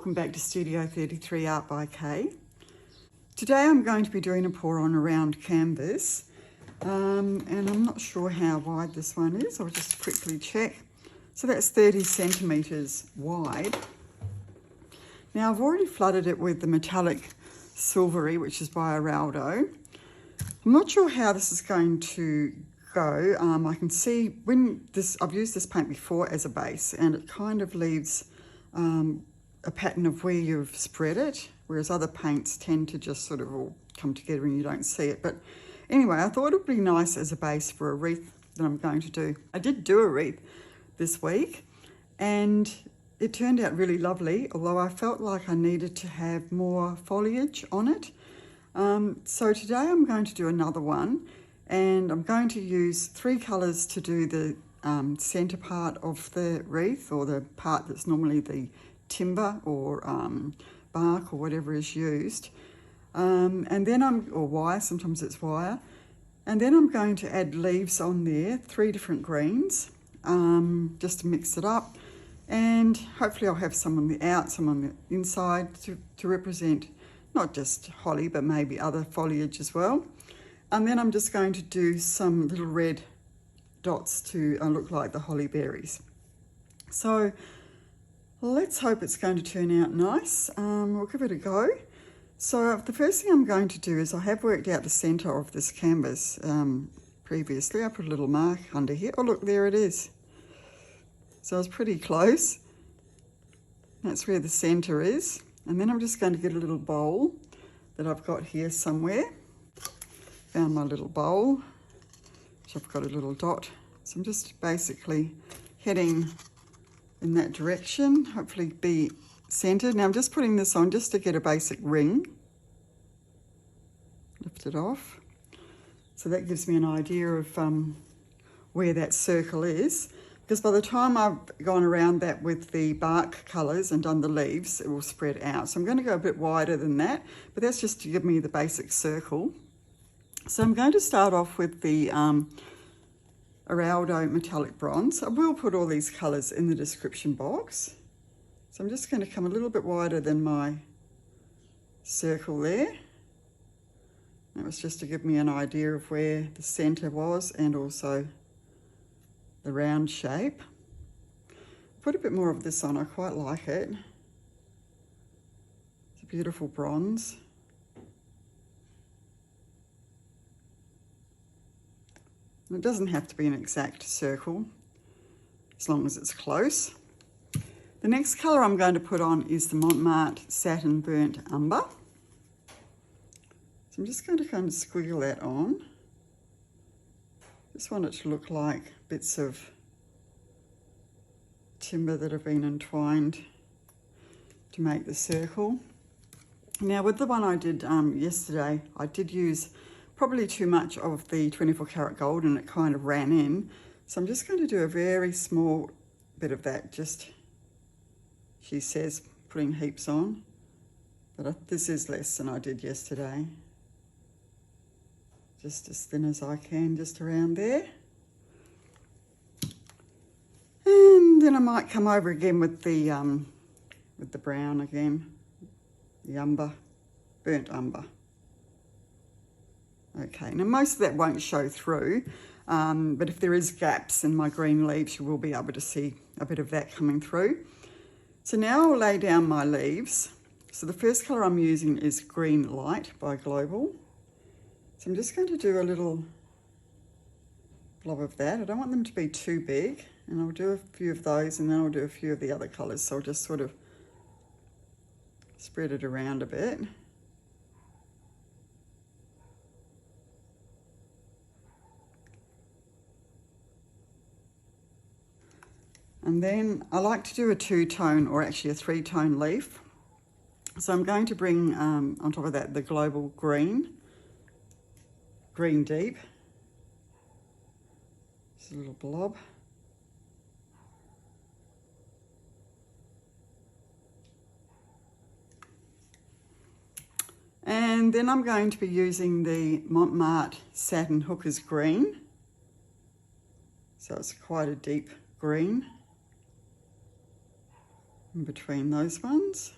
welcome back to Studio 33 Art by Kay. Today I'm going to be doing a pour on around canvas and I'm not sure how wide this one is. I'll just quickly check. So that's 30 centimetres wide. Now I've already flooded it with the metallic Silvery, which is by Eraldo. I'm not sure how this is going to go. I can see when I've used this paint before as a base and it kind of leaves a pattern of where you've spread it, whereas other paints tend to just sort of all come together and you don't see it. But anyway, I thought it would be nice as a base for a wreath that I'm going to do. I did do a wreath this week and it turned out really lovely, although I felt like I needed to have more foliage on it. So today I'm going to do another one and I'm going to use 3 colours to do the centre part of the wreath, or the part that's normally the timber or bark or whatever is used. And then or wire, sometimes it's wire. And then I'm going to add leaves on there, 3 different greens, just to mix it up. And hopefully I'll have some on the out, some on the inside to represent not just holly, but maybe other foliage as well. And then I'm just going to do some little red dots to look like the holly berries. So let's hope it's going to turn out nice. We'll give it a go. So the first thing I'm going to do is I have worked out the centre of this canvas previously. I put a little mark under here. Oh look, there it is. So I was pretty close. That's where the centre is. And then I'm just going to get a little bowl that I've got here somewhere. Found my little bowl, which I've got a little dot. So I'm just basically heading in that direction, hopefully be centered. Now I'm just putting this on just to get a basic ring. Lift it off. So that gives me an idea of where that circle is. Because by the time I've gone around that with the bark colours and done the leaves, it will spread out. So I'm going to go a bit wider than that, but that's just to give me the basic circle. So I'm going to start off with the Eraldo metallic bronze. I will put all these colours in the description box. So I'm just going to come a little bit wider than my circle there. That was just to give me an idea of where the centre was and also the round shape. Put a bit more of this on, I quite like it. It's a beautiful bronze. It doesn't have to be an exact circle, as long as it's close. The next colour I'm going to put on is the Mont Satin Burnt Umber. So I'm just going to kind of squiggle that on. Just want it to look like bits of timber that have been entwined to make the circle. Now with the one I did yesterday, I did use probably too much of the 24 karat gold and it kind of ran in. So I'm just going to do a very small bit of that, just, she says, putting heaps on. But this is less than I did yesterday. Just as thin as I can, just around there. And then I might come over again with the brown again, the umber, burnt umber. Okay, now most of that won't show through, but if there is gaps in my green leaves, you will be able to see a bit of that coming through. So now I'll lay down my leaves. So the first colour I'm using is Green Light by Global. So I'm just going to do a little blob of that. I don't want them to be too big, and I'll do a few of those and then I'll do a few of the other colours. So I'll just sort of spread it around a bit. And then I like to do a 2-tone or actually a 3-tone leaf. So I'm going to bring on top of that the Global Green Deep. Just a little blob. And then I'm going to be using the Mont Satin Hooker's Green. So it's quite a deep green in between those ones.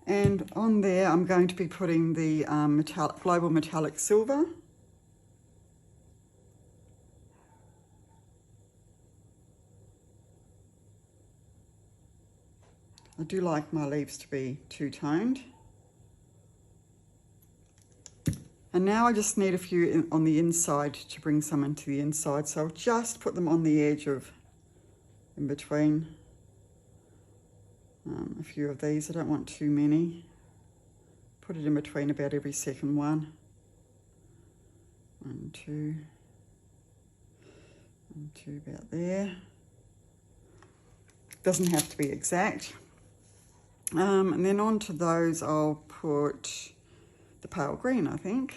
And on there I'm going to be putting the Global Metallic Silver. I do like my leaves to be two-toned. And now I just need a few on the inside to bring some into the inside. So I'll just put them on the edge of, in between. A few of these, I don't want too many. Put it in between about every second one. 1, 2. 1, 2, about there. Doesn't have to be exact. And then onto those I'll put the pale green, I think,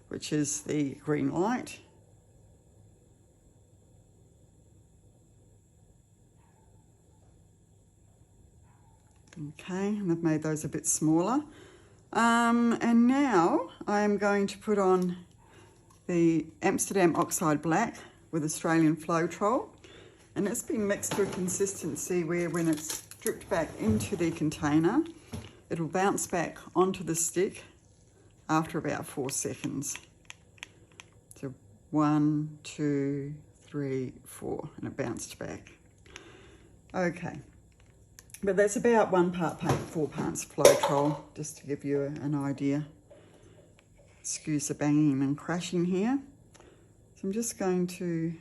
which is the green light. Okay, and I've made those a bit smaller. And now I'm going to put on the Amsterdam Oxide Black with Australian Floetrol. And it's been mixed to a consistency where when it's dripped back into the container, it'll bounce back onto the stick after about 4 seconds. So 1, 2, 3, 4, and it bounced back. Okay. But that's about 1 part paint, 4 parts Floetrol, just to give you an idea. Excuse the banging and crashing here. So I'm just going to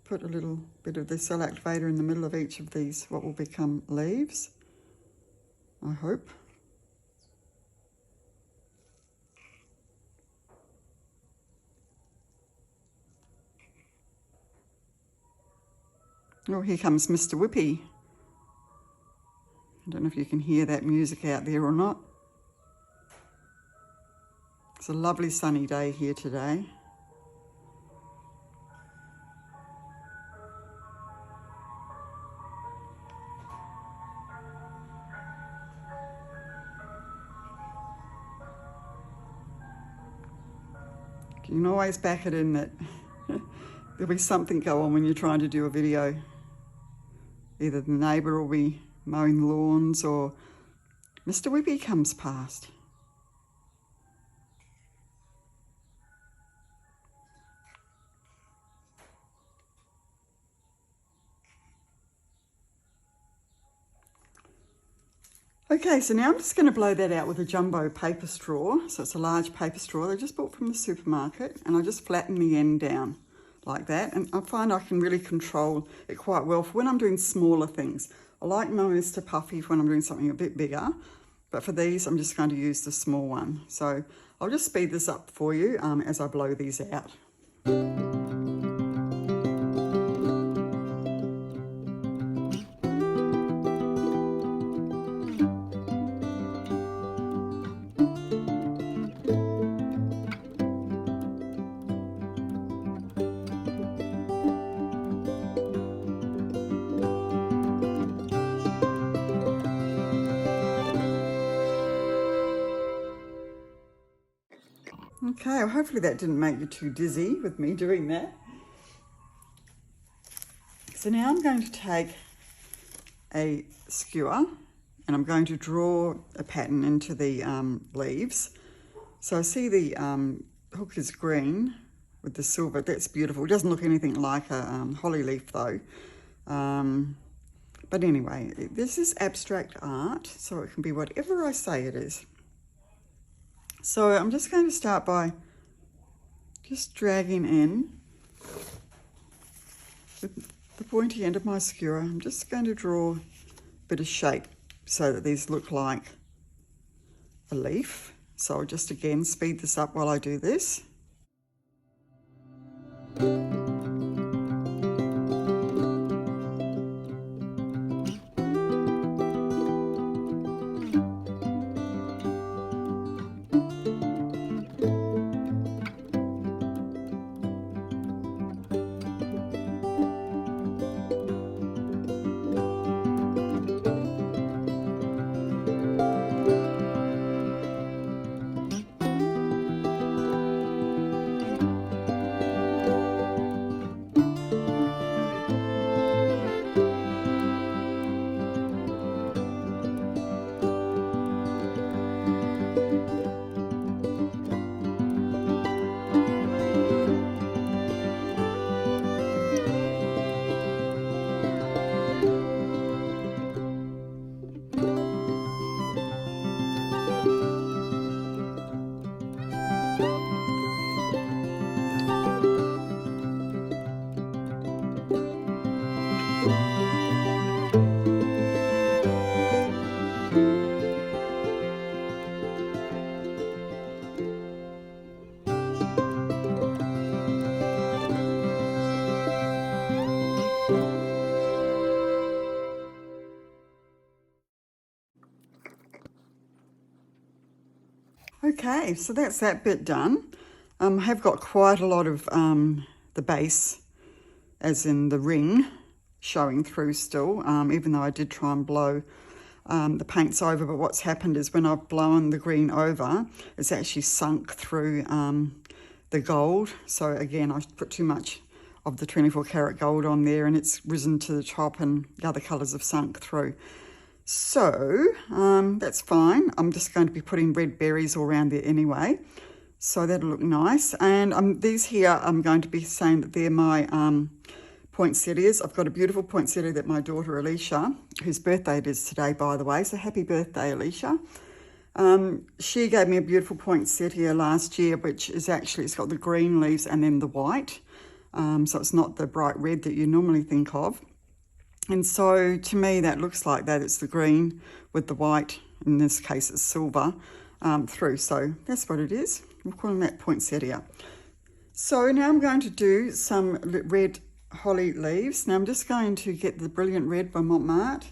put a little bit of the cell activator in the middle of each of these, what will become leaves, I hope. Oh, here comes Mr. Whippy. I don't know if you can hear that music out there or not. It's a lovely sunny day here today. You can always back it in that there'll be something go on when you're trying to do a video. Either the neighbour will be mowing the lawns or Mr. Whippy comes past. Okay, so now I'm just going to blow that out with a jumbo paper straw. So it's a large paper straw I just bought from the supermarket, and I just flatten the end down like that. And I find I can really control it quite well for when I'm doing smaller things. I like mine is to puffy when I'm doing something a bit bigger, but for these I'm just going to use the small one. So I'll just speed this up for you as I blow these out. Okay, well, hopefully that didn't make you too dizzy with me doing that. So now I'm going to take a skewer and I'm going to draw a pattern into the leaves. So I see the hook is green with the silver. That's beautiful. It doesn't look anything like a holly leaf though. But anyway, this is abstract art, so it can be whatever I say it is. So I'm just going to start by just dragging in with the pointy end of my skewer. I'm just going to draw a bit of shape so that these look like a leaf. So I'll just again speed this up while I do this. Okay, so that's that bit done. I have got quite a lot of the base, as in the ring, showing through still, even though I did try and blow the paints over. But what's happened is when I've blown the green over, it's actually sunk through the gold. So again, I put too much of the 24 karat gold on there and it's risen to the top and the other colours have sunk through. So that's fine. I'm just going to be putting red berries all around there anyway. So that'll look nice. And these here, I'm going to be saying that they're my poinsettias. I've got a beautiful poinsettia that my daughter Alicia, whose birthday it is today, by the way, so happy birthday, Alicia. She gave me a beautiful poinsettia last year, which is actually, it's got the green leaves and then the white. So it's not the bright red that you normally think of. And so to me, that looks like that. It's the green with the white, in this case it's silver, through. So that's what it is. We're calling that poinsettia. So now I'm going to do some red holly leaves. Now I'm just going to get the Brilliant Red by Mont.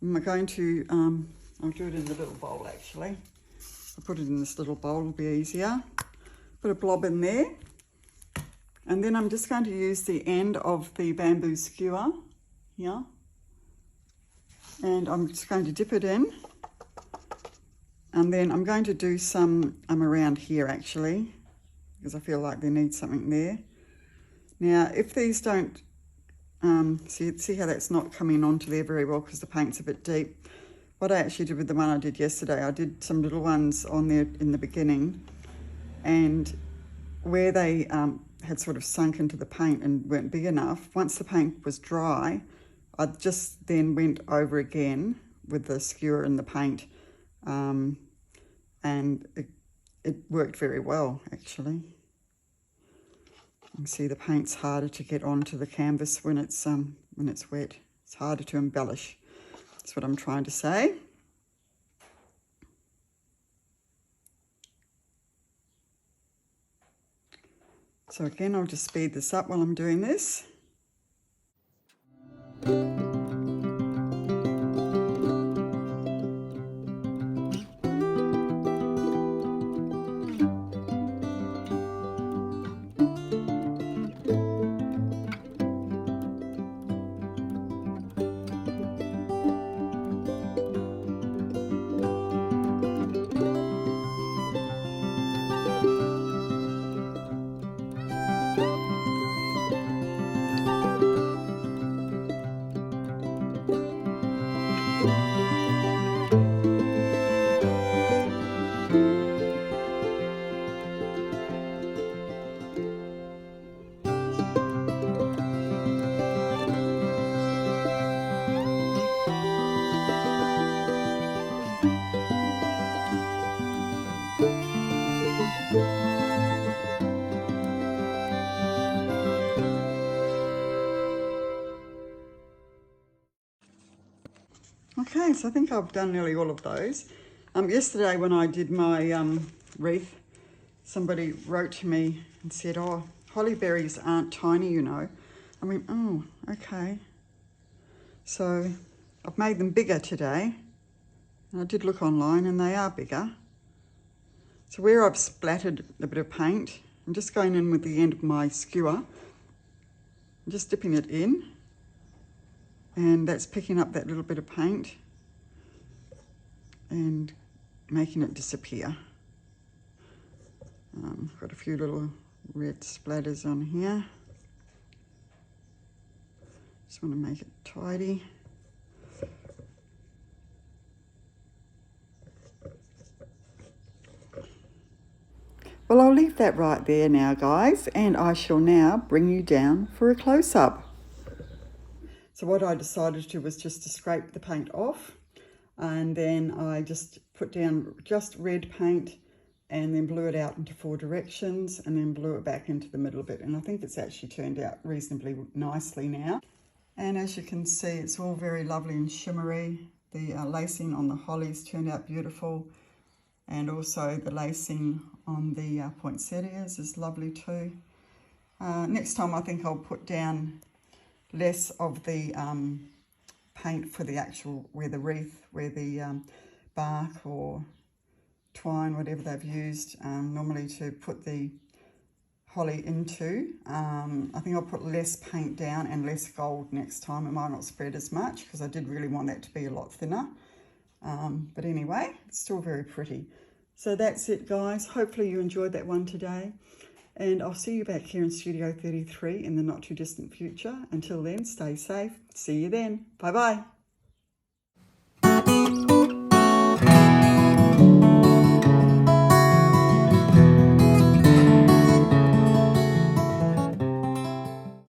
I'm going to, I'll do it in the little bowl actually. I'll put it in this little bowl, it'll be easier. Put a blob in there. And then I'm just going to use the end of the bamboo skewer here. And I'm just going to dip it in. And then I'm going to do some around here actually, because I feel like they need something there. Now, if these don't, see how that's not coming onto there very well because the paint's a bit deep. What I actually did with the one I did yesterday, I did some little ones on there in the beginning, and where they had sort of sunk into the paint and weren't big enough, once the paint was dry, I just then went over again with the skewer and the paint, and it worked very well actually. You can see the paint's harder to get onto the canvas when it's wet. It's harder to embellish. That's what I'm trying to say. So again, I'll just speed this up while I'm doing this. Okay, so I think I've done nearly all of those. Yesterday when I did my wreath, somebody wrote to me and said, oh, holly berries aren't tiny, you know. I went, oh, okay. So I've made them bigger today. And I did look online and they are bigger. So where I've splattered a bit of paint, I'm just going in with the end of my skewer. I'm just dipping it in. And that's picking up that little bit of paint and making it disappear. Got a few little red splatters on here. Just want to make it tidy. Well, I'll leave that right there now, guys, and I shall now bring you down for a close-up. So what I decided to do was just to scrape the paint off, and then I just put down just red paint and then blew it out into 4 directions and then blew it back into the middle bit. And I think it's actually turned out reasonably nicely now. And as you can see, it's all very lovely and shimmery. The lacing on the hollies turned out beautiful. And also the lacing on the poinsettias is lovely too. Next time I think I'll put down less of the paint for the actual, where the wreath, where the bark or twine, whatever they've used normally to put the holly into. I think I'll put less paint down and less gold next time. It might not spread as much because I did really want that to be a lot thinner. But anyway, it's still very pretty. So that's it, guys. Hopefully you enjoyed that one today. And I'll see you back here in Studio 33 in the not too distant future. Until then, stay safe. See you then. Bye-bye.